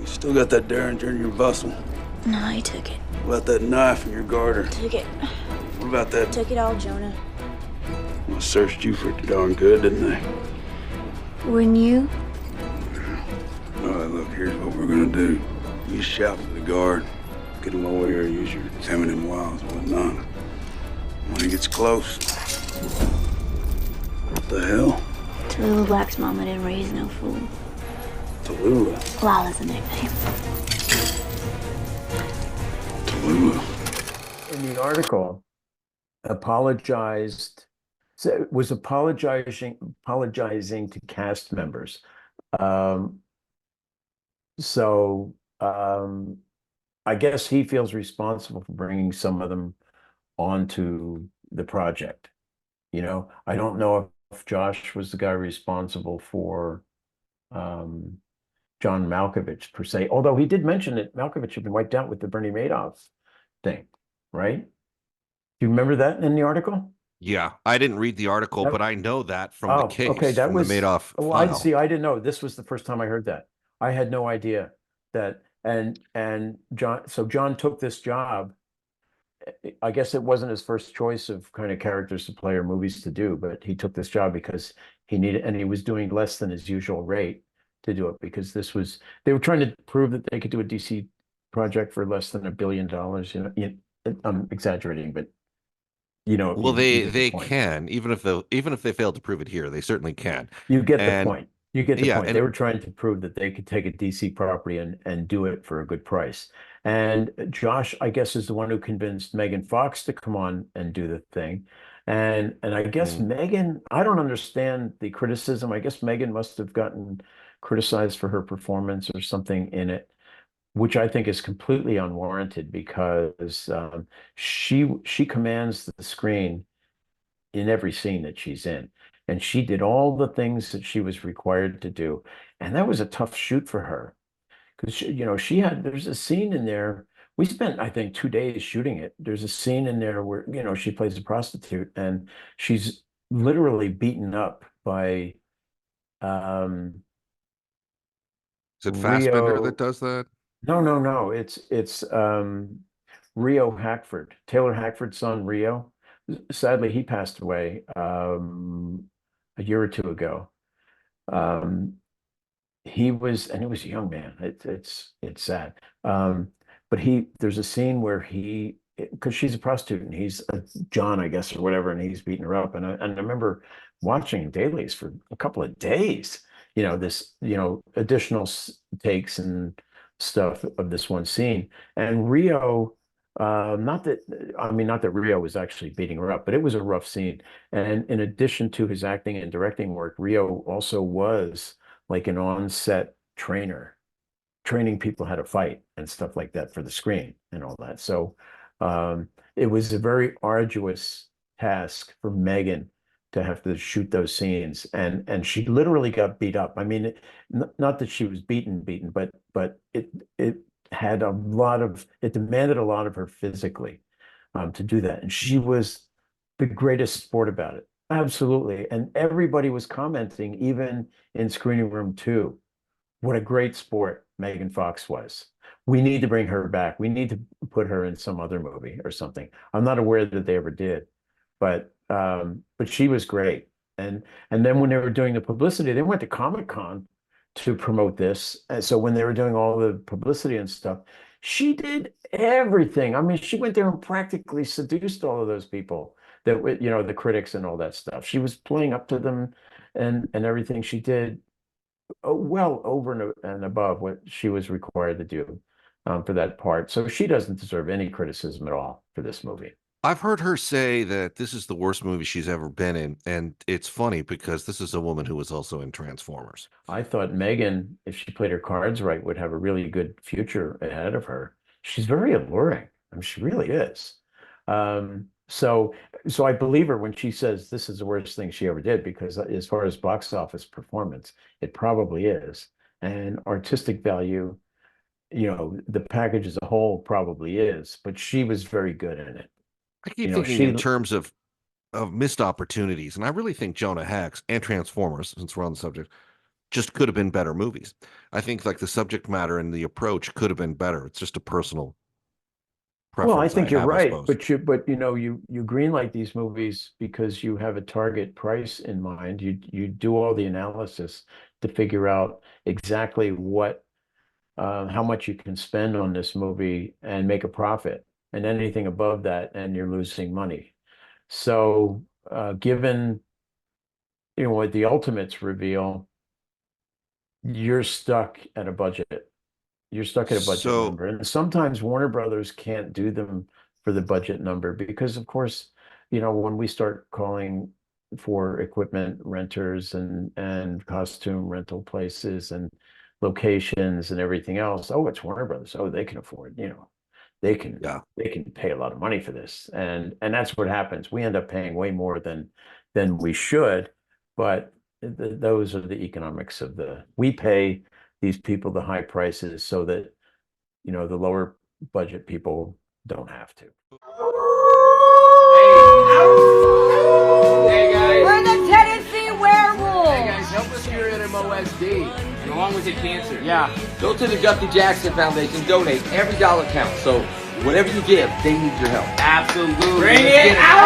You still got that Derringer in your bustle? No, I took it. What about that knife in your garter? Took it. What about that? Took it all, Jonah. Well, searched you for darn good, didn't they? Wouldn't you? All right, look, here's what we're gonna do. You shout to the guard, get him over here, use your feminine wiles and whatnot. When he gets close, what the hell? Tallulah Black's mama didn't raise no fool. Tallulah? Lala's a nickname. Tallulah. In the article, was apologizing to cast members. So I guess he feels responsible for bringing some of them onto the project. You know, I don't know if Josh was the guy responsible for John Malkovich per se, although he did mention that Malkovich had been wiped out with the Bernie Madoff thing, right? Do you remember that in the article? Yeah, I didn't read the article, but I know that from the case, okay, that from was the Madoff well, file. I didn't know. This was the first time I heard that. I had no idea that, and John took this job. I guess it wasn't his first choice of kind of characters to play or movies to do, but he took this job because he needed, and he was doing less than his usual rate to do it, because they were trying to prove that they could do a DC project for less than $1 billion. You know, I'm exaggerating, but you know, Well, you get they the point. can, even if they failed to prove it here, they certainly can. You get And the point. You get the yeah, point. and They were trying to prove that they could take a DC property and do it for a good price. And Josh, I guess, is the one who convinced Megan Fox to come on and do the thing. And I guess Megan, I don't understand the criticism. I guess Megan must have gotten criticized for her performance or something in it, which I think is completely unwarranted, because she commands the screen in every scene that she's in. And she did all the things that she was required to do. And that was a tough shoot for her. Because, you know, there's a scene in there. We spent, I think, 2 days shooting it. There's a scene in there where, you know, she plays a prostitute and she's literally beaten up by is it Fassbender that Rio. does that? No. It's Rio Hackford, Taylor Hackford's son, Rio. Sadly, he passed away a year or two ago. He was a young man. It's sad. But there's a scene where because she's a prostitute and he's a John, I guess, or whatever, and he's beating her up. And I remember watching dailies for a couple of days, you know, this, you know, additional takes and stuff of this one scene. And Rio, not that Rio was actually beating her up, but it was a rough scene. And in addition to his acting and directing work, Rio also was like an on-set trainer, training people how to fight and stuff like that for the screen and all that. So it was a very arduous task for Megan to have to shoot those scenes, and she literally got beat up. I mean, not that she was beaten, but it had it demanded a lot of her physically to do that, and she was the greatest sport about it. Absolutely. And everybody was commenting, even in Screening Room 2, what a great sport Megan Fox was. We need to bring her back. We need to put her in some other movie or something. I'm not aware that they ever did, but she was great. And then when they were doing the publicity, they went to Comic-Con to promote this. And so when they were doing all the publicity and stuff, she did everything. I mean, she went there and practically seduced all of those people, that, you know, the critics and all that stuff. She was playing up to them, and everything she did well over and above what she was required to do for that part. So she doesn't deserve any criticism at all for this movie. I've heard her say that this is the worst movie she's ever been in, and it's funny because this is a woman who was also in Transformers. I thought Megan, if she played her cards right, would have a really good future ahead of her. She's very alluring. I mean, she really is. So I believe her when she says this is the worst thing she ever did, because as far as box office performance, it probably is. And artistic value, you know, the package as a whole probably is, but she was very good in it. I keep thinking in terms of missed opportunities, and I really think Jonah Hex and Transformers, since we're on the subject, just could have been better movies. I think like the subject matter and the approach could have been better. It's just a personal preference. Well, I think you're have, I right, suppose. but you know, you greenlight these movies because you have a target price in mind. You do all the analysis to figure out exactly what how much you can spend on this movie and make a profit, and anything above that, and you're losing money. So, given you know what the Ultimates reveal, you're stuck at a budget. You're stuck at a budget So number. And sometimes Warner Brothers can't do them for the budget number because, of course, you know, when we start calling for equipment renters and costume rental places and locations and everything else, oh, it's Warner Brothers. Oh, they can afford, you know, yeah. they can pay a lot of money for this. And that's what happens. We end up paying way more than we should, but those are the economics of we pay these people the high prices so that, you know, the lower budget people don't have to. Hey guys. We're the Tennessee Werewolves. Hey guys, help us here at MOSD. And along with the cancer. Yeah. Go to the Guthrie Jackson Foundation. Donate. Every dollar counts. So whatever you give, they need your help. Absolutely. Bring it out.